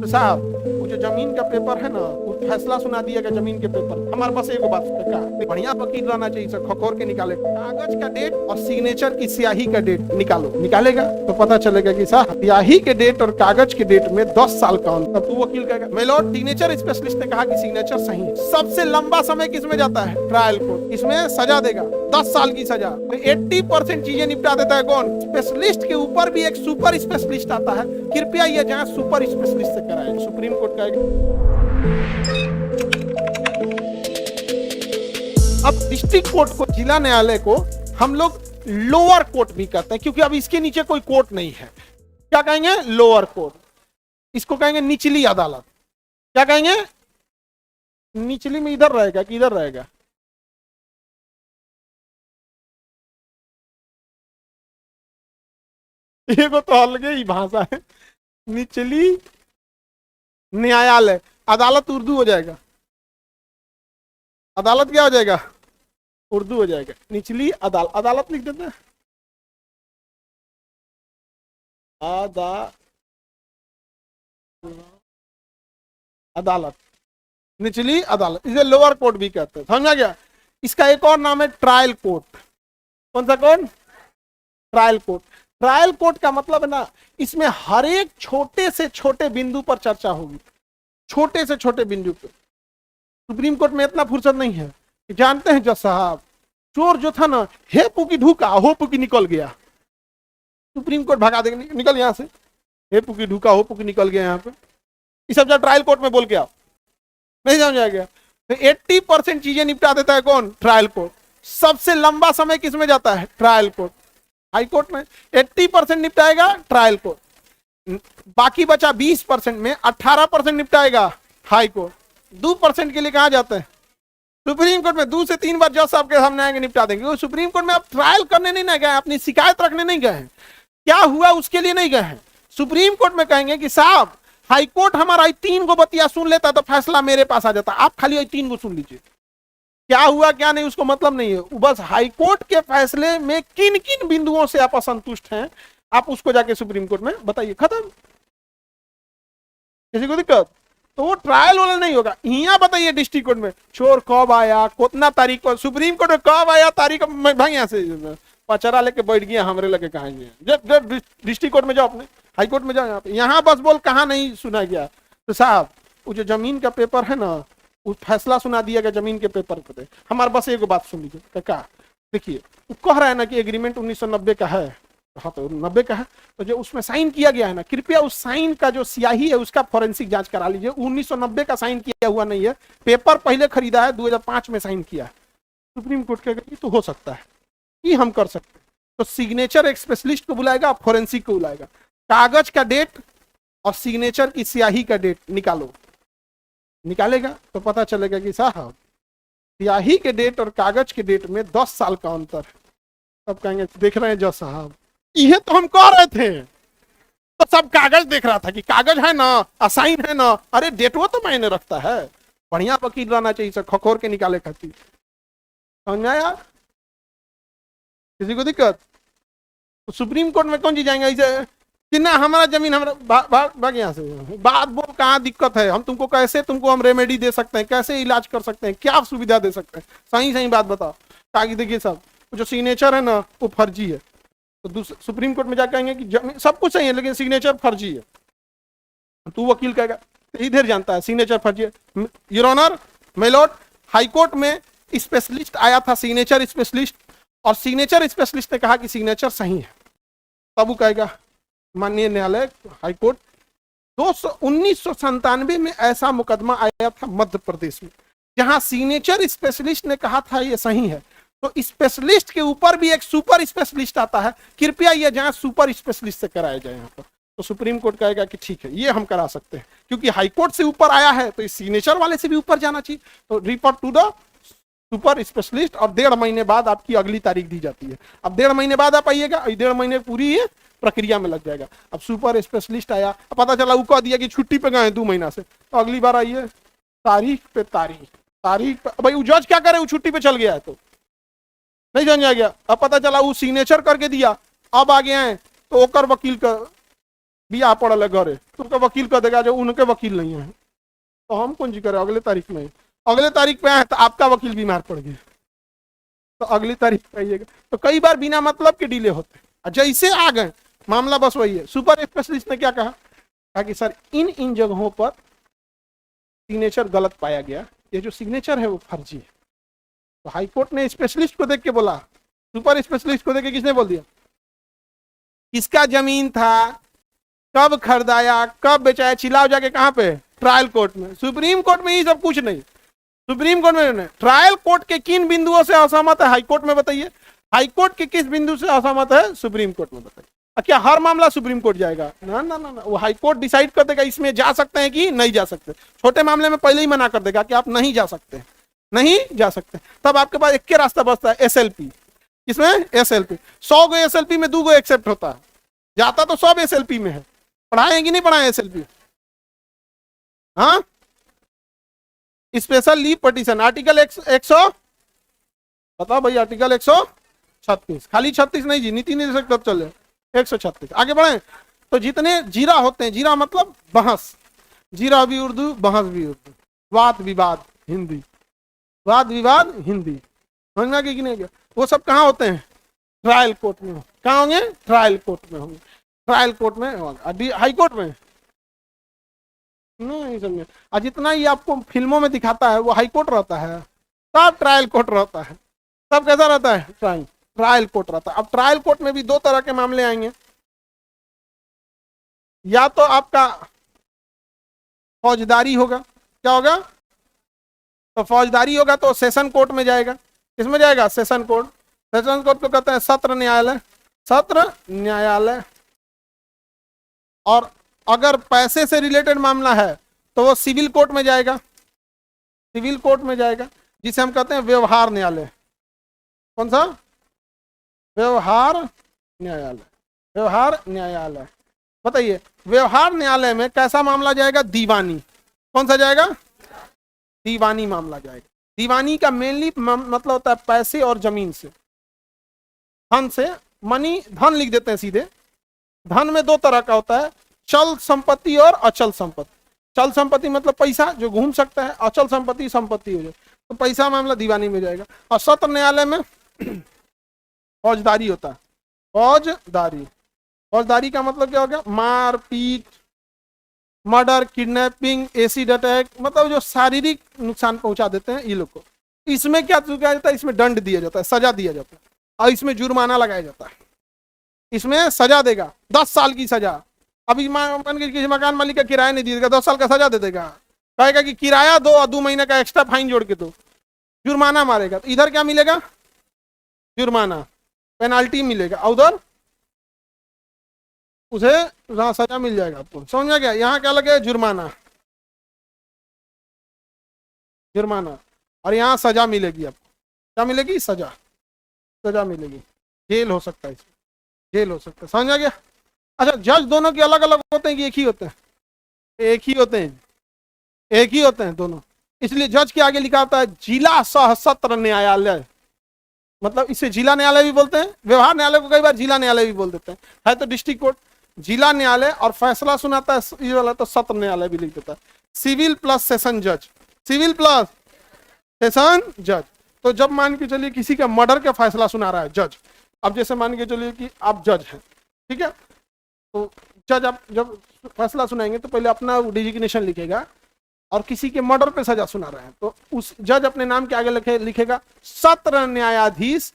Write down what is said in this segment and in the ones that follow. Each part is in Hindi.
तो साहब वो जो जमीन का पेपर है ना, वो फैसला सुना दिया गया जमीन के पेपर। हमारे पास एक बात का बढ़िया वकील रहना चाहिए, सर खखोर के निकाले कागज का डेट और सिग्नेचर की स्याही का डेट निकालो। निकालेगा तो पता चलेगा कि साहब स्याही के डेट और कागज के डेट में 10 साल का अंतर। तो वकील कहेगा मेलोड सिग्नेचर स्पेशलिस्ट ने कहा कि सिग्नेचर सही है। सबसे लंबा समय किसमें जाता है? Trial court. इसमें सजा देगा 10 साल की सजा। तो 80% चीजें निपटा देता है कौन? स्पेशलिस्ट के ऊपर भी एक सुपर स्पेशलिस्ट आता है। कृपया यह जांच सुपर स्पेशलिस्ट से कराएं। सुप्रीम कोर्ट का अब डिस्ट्रिक्ट कोर्ट को, जिला न्यायालय को हम लोग लोअर कोर्ट भी कहते हैं, क्योंकि अब इसके नीचे कोई कोर्ट नहीं है। क्या कहेंगे? Lower court. इसको कहेंगे निचली अदालत। क्या कहेंगे? निचली में इधर रहेगा कि इधर रहेगा? ये तो अलग ही भाषा है। निचली न्यायालय। अदालत उर्दू हो जाएगा। अदालत क्या हो जाएगा? उर्दू हो जाएगा। निचली अदालत, अदालत लिख देते हैं। अदालत, निचली अदालत, इसे लोअर कोर्ट भी कहते हैं। समझा गया? इसका एक और नाम है ट्रायल कोर्ट। कौन सा court? Trial court. Trial court का मतलब है ना, इसमें हर एक छोटे से छोटे बिंदु पर चर्चा होगी। छोटे से छोटे बिंदु पर। सुप्रीम कोर्ट में इतना फुर्सत नहीं है। जानते हैं जज साहब, चोर जो था ना, हे पुकी ढूका हो पुकी निकल गया। सुप्रीम कोर्ट भगा देगा, निकल यहां से। हे पुकी ढूका हो पुकी निकल गया। यहाँ पे ये सब जब ट्रायल कोर्ट में बोल के आओ, नहीं समझा गया। तो 80% चीजें निपटा देता है कौन? Trial court. सबसे लंबा समय किसमें जाता है? Trial court. हाई कोर्ट में 80% निपटाएगा ट्रायल कोर्ट। बाकी बचा 20% में 18% निपटाएगा हाई कोर्ट। 2% के लिए कहां जाते हैं? सुप्रीम कोर्ट में 2 से 3 बार जज साहब के सामने आएंगे, निपटा देंगे। वो सुप्रीम कोर्ट में आप ट्रायल करने नहीं ना गए, अपनी शिकायत रखने नहीं गए हैं, क्या हुआ उसके लिए नहीं गए हैं। सुप्रीम कोर्ट में कहेंगे कि साहब हाई कोर्ट हमारा 3 गो बतिया सुन लेता तो फैसला मेरे पास आ जाता, आप खाली 3 गो सुन लीजिए। क्या हुआ क्या नहीं उसको मतलब नहीं है, बस हाई कोर्ट के फैसले में किन किन बिंदुओं से आप असंतुष्ट हैं, आप उसको जाके सुप्रीम कोर्ट में बताइए। खत्म। किसी को दिक्कत? तो वो ट्रायल वाला नहीं होगा। यहाँ बताइए डिस्ट्रिक्ट कोर्ट में चोर कब आया, कितना तारीख को, सुप्रीम कोर्ट में कब आया, तारीख भाई यहाँ से पचरा लेके बैठ गया, हमरे लगे कहा जब डिस्ट्रिक्ट कोर्ट में जाओ, अपने हाई कोर्ट में जाओ। यहाँ बस बोल कहाँ नहीं सुना गया। तो साहब वो जो जमीन का पेपर है ना, वो फैसला सुना दिया गया जमीन के पेपर पे। हमारे बस एक बात सुन लीजिए। क्या देखिए, वो कह रहा है ना कि एग्रीमेंट 1990 का है। हाँ तो 90 का है, तो जो उसमें साइन किया गया है ना, कृपया उस साइन का जो स्याही है उसका फॉरेंसिक जांच करा लीजिए। 1990 का साइन किया हुआ नहीं है, पेपर पहले खरीदा है, 2005 में साइन किया है। सुप्रीम कोर्ट कहेगा तो हो सकता है कि हम कर सकते हैं। तो सिग्नेचर एक स्पेशलिस्ट को बुलाएगा, फॉरेंसिक को बुलाएगा। कागज का डेट और सिग्नेचर की स्याही का डेट निकालो। निकालेगा तो पता चलेगा कि साहब स्याही के डेट और कागज के डेट में 10 साल का अंतर है। तब कहेंगे देख रहे हैं जज साहब, ये तो हम कह रहे थे, तो सब कागज देख रहा था कि कागज है ना, असाइन है ना। अरे डेट वो तो मायने रखता है। बढ़िया वकील रहना चाहिए, सर खखोर के निकाले खातिर। समझ आया? किसी को दिक्कत? तो सुप्रीम कोर्ट में कौन जी जाएंगे ऐसे कि ना हमारा जमीन हमारा भाग यहाँ से। बात बोल, कहाँ दिक्कत है, हम तुमको कैसे, तुमको हम रेमेडी दे सकते हैं, कैसे इलाज कर सकते हैं, क्या सुविधा दे सकते हैं, सही सही बात बताओ। ताकि देखिए सब जो सिग्नेचर है ना वो फर्जी है। तो सुप्रीम कोर्ट में जाकर कहेंगे कि जमीन सब कुछ सही है लेकिन सिग्नेचर फर्जी है। तू वकील कहेगा इधर जानता है सिग्नेचर फर्जी है। Your honour milord, high court में स्पेशलिस्ट आया था, सिग्नेचर स्पेशलिस्ट, और सिग्नेचर स्पेशलिस्ट ने कहा कि सिग्नेचर सही है। तब वो कहेगा माननीय न्यायालय हाई कोर्ट, 1997 में ऐसा मुकदमा आया था मध्य प्रदेश में, जहां सिग्नेचर स्पेशलिस्ट ने कहा था ये सही है। तो स्पेशलिस्ट के ऊपर भी एक सुपर स्पेशलिस्ट आता है, कृपया यह जांच सुपर स्पेशलिस्ट से कराया जाए यहाँ पर। तो सुप्रीम कोर्ट कहेगा कि ठीक है ये हम करा सकते हैं, क्योंकि हाई कोर्ट से ऊपर आया है तो इस सिग्नेचर वाले से भी ऊपर जाना चाहिए। तो report to the super specialist, और 1.5 महीने बाद आपकी अगली तारीख दी जाती है। अब 1.5 महीने बाद आप आइएगा, 1.5 महीने पूरी ये प्रक्रिया में लग जाएगा। अब सुपर स्पेशलिस्ट आया, पता चला वो कह दिया कि छुट्टी पे गए 2 महीना से, तो अगली बार आइए, तारीख पे तारीख पे। भाई वो जज क्या करे, वो छुट्टी पे चल गया है तो नहीं जान जा गया। अब पता चला वो सिग्नेचर करके दिया, अब आ गए हैं तो ओकर वकील का बिया पड़ल है घरे, तुमका वकील कह देगा जो उनके वकील नहीं है, तो हम कौन जी करे अगले तारीख में, अगले तारीख पे आए तो आपका वकील बीमार पड़ गया तो अगली तारीख पे आइएगा। तो कई बार बिना मतलब के डिले होते हैं। जैसे आ गए मामला बस वही है। सुपर स्पेशलिस्ट ने क्या कहा कि सर इन जगहों पर सिग्नेचर गलत पाया गया, ये जो सिग्नेचर है वो फर्जी है। तो हाईकोर्ट ने स्पेशलिस्ट को देख के बोला, सुपर स्पेशलिस्ट को देख के किसने बोल दिया, किसका जमीन था, कब खरीदाया, कब बेचाया, चिल्लाओ जाके कहां पे, ट्रायल कोर्ट में। सुप्रीम कोर्ट में ये सब कुछ नहीं, सुप्रीम कोर्ट में नहीं। ट्रायल कोर्ट के किन बिंदुओं से असहमत है हाईकोर्ट में बताइए, हाईकोर्ट के किस बिंदु से असहमत है सुप्रीम कोर्ट में बताइए। क्या हर मामला सुप्रीम कोर्ट जाएगा, ना ना ना ना, वो हाईकोर्ट डिसाइड कर देगा इसमें जा सकते हैं कि नहीं जा सकते। छोटे मामले में पहले ही मना कर देगा कि आप नहीं जा सकते, नहीं जा सकते। तब आपके पास एक के रास्ता बचता है, एसएलपी। इसमें एसएलपी 100 गो एसएलपी में 2 गो एक्सेप्ट होता है, जाता तो सब एसएलपी में है। पढ़ाए कि नहीं पढ़ाए एसएलपी, हाँ। स्पेशल लीव पटिशन आर्टिकल 100 बताओ भाई, आर्टिकल 136, खाली 36 नहीं जी, नीति निर्देशक कब चले 136। आगे बढ़े तो जितने जीरा होते हैं, जीरा मतलब बहस, जीरा भी उर्दू, बहस भी उर्दू, वाद विवाद हिंदी, वाद विवाद हिंदी, समझ में आ गया कि नहीं गया। वो सब कहाँ होते हैं, ट्रायल कोर्ट में। कहाँ होंगे, ट्रायल कोर्ट में होंगे, ट्रायल कोर्ट में, हाई कोर्ट में नहीं समझे। और जितना ही आपको फिल्मों में दिखाता है वो हाई कोर्ट रहता है, सब ट्रायल कोर्ट रहता है। सब कैसा रहता है, ट्रायल कोर्ट रहता है। अब ट्रायल कोर्ट में भी 2 तरह के मामले आएंगे, या तो आपका फौजदारी होगा, क्या होगा, तो फौजदारी होगा तो सेशन कोर्ट में जाएगा। किसमें जाएगा, सेशन कोर्ट। सेशन कोर्ट को कहते हैं सत्र न्यायालय, सत्र न्यायालय। और अगर पैसे से रिलेटेड मामला है तो वो सिविल कोर्ट में जाएगा, सिविल कोर्ट में जाएगा, जिसे हम कहते हैं व्यवहार न्यायालय। कौन सा, व्यवहार न्यायालय, व्यवहार न्यायालय। बताइए व्यवहार न्यायालय में कैसा मामला जाएगा, दीवानी। कौन सा जाएगा, दीवानी मामला जाएगा। दीवानी का मेनली मतलब होता है पैसे और जमीन से, धन से, मनी, धन लिख देते हैं सीधे। धन में 2 तरह का होता है, चल संपत्ति और अचल संपत्ति। चल संपत्ति मतलब पैसा जो घूम सकता है, अचल संपत्ति संपत्ति हो जाए, तो पैसा मामला दीवानी में जाएगा। और सत्र न्यायालय में फौजदारी होता है, फौजदारी। फौजदारी का मतलब क्या हो गया, मार पीट, मर्डर, किडनैपिंग, एसिड अटैक, मतलब जो शारीरिक नुकसान पहुंचा देते हैं ये लोग को। इसमें क्या किया जाता है, इसमें दंड दिया जाता है, सजा दिया जाता है, और इसमें जुर्माना लगाया जाता है। इसमें सजा देगा 10 साल की सजा। अभी मान के किसी मकान मालिक का किराया नहीं देगा, 10 साल का सजा दे देगा, कहेगा कि किराया दो और 2 महीने का एक्स्ट्रा फाइन जोड़ के दो, जुर्माना मारेगा। तो इधर क्या मिलेगा, जुर्माना, पेनाल्टी मिलेगा, उधर उसे सजा मिल जाएगा। आपको समझ में गया, यहाँ क्या लगे, जुर्माना, जुर्माना, और यहाँ सजा मिलेगी। आपको क्या मिलेगी, सजा, सजा मिलेगी, जेल हो सकता है, इसमें जेल हो सकता है। समझ आ गया। अच्छा, जज दोनों के अलग अलग होते हैं कि एक ही होते हैं, एक ही होते हैं, एक ही होते हैं दोनों। इसलिए जज के आगे लिखा होता है जिला सह सत्र न्यायालय, मतलब इसे जिला न्यायालय भी बोलते हैं। व्यवहार न्यायालय को कई बार जिला न्यायालय भी बोल देते हैं, है तो डिस्ट्रिक्ट कोर्ट, जिला न्यायालय। और फैसला सुनाता है ये वाला तो सत्र न्यायालय भी लिख देता है। सिविल प्लस सेशन जज, सिविल प्लस सेशन जज। तो जब मान के चलिए किसी का मर्डर का फैसला सुना रहा है जज, अब जैसे मान के चलिए कि आप जज हैं, ठीक है, तो जज आप जब फैसला सुनाएंगे तो पहले अपना डिजिग्नेशन लिखेगा, और किसी के मर्डर पे सजा सुना रहे हैं तो उस जज अपने नाम के आगे लिखेगा सत्र न्यायाधीश।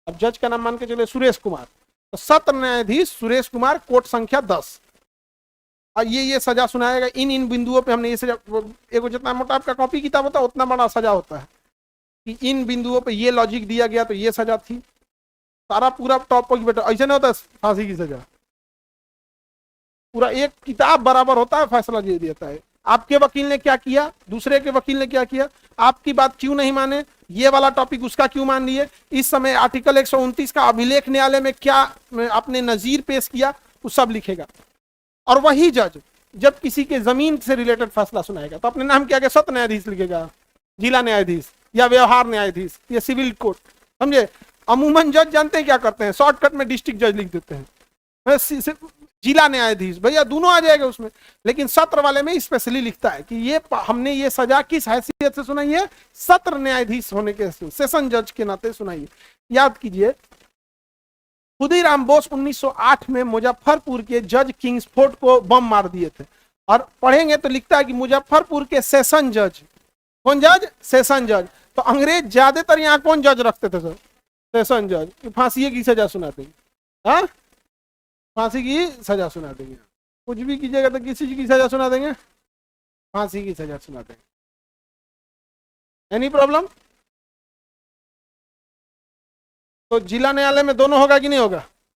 अब जज का नाम मान के चलिए सुरेश कुमार, तो सत्र न्यायाधीश सुरेश कुमार, कोर्ट संख्या 10, और ये सजा सुनाएगा। इन बिंदुओं पे हमने ये सजा, एगो जितना मोटा आपका कॉपी किताब होता है उतना बड़ा सजा होता है कि इन बिंदुओं पे ये लॉजिक दिया गया तो ये सजा थी, सारा पूरा टॉप की बेटा। ऐसे नहीं होता फांसी की सजा, पूरा एक किताब बराबर होता है, फैसला ये देता है। आपके वकील ने क्या किया, दूसरे के वकील ने क्या किया, आपकी बात क्यों नहीं माने, ये वाला टॉपिक उसका क्यों मान लिए, इस समय आर्टिकल 129 का अभिलेख न्यायालय में क्या अपने नजीर पेश किया, वो सब लिखेगा। और वही जज जब किसी के जमीन से रिलेटेड फैसला सुनाएगा तो अपने नाम के आगे सत्र न्यायाधीश लिखेगा, जिला न्यायाधीश या व्यवहार न्यायाधीश या सिविल कोर्ट, समझे। अमूमन जज जानते हैं क्या करते हैं, शॉर्टकट में डिस्ट्रिक्ट जज लिख देते हैं। जिला न्यायाधीश, भैया दोनों आ जाएगा उसमें, लेकिन सत्र वाले में स्पेशली लिखता है कि ये हमने ये सजा किस हैसियत से सुनाई है, सत्र न्यायाधीश होने के, सेशन जज के नाते सुनाई है। याद कीजिए, खुदीराम बोस 1908 में मुजफ्फरपुर के जज किंग्सफोर्ड को बम मार दिए थे, और पढ़ेंगे तो लिखता है कि मुजफ्फरपुर के सेशन जज, कौन जज, सेशन जज। तो अंग्रेज ज्यादातर यहाँ कौन जज रखते थे सर, सेशन जज, फांसी की सजा सुनाते हैं, हाँ फांसी की सजा सुना देंगे, कुछ भी कीजिएगा तो किसी चीज की सजा सुना देंगे, फांसी की सजा सुना देंगे। Any problem? तो जिला न्यायालय में दोनों होगा कि नहीं होगा?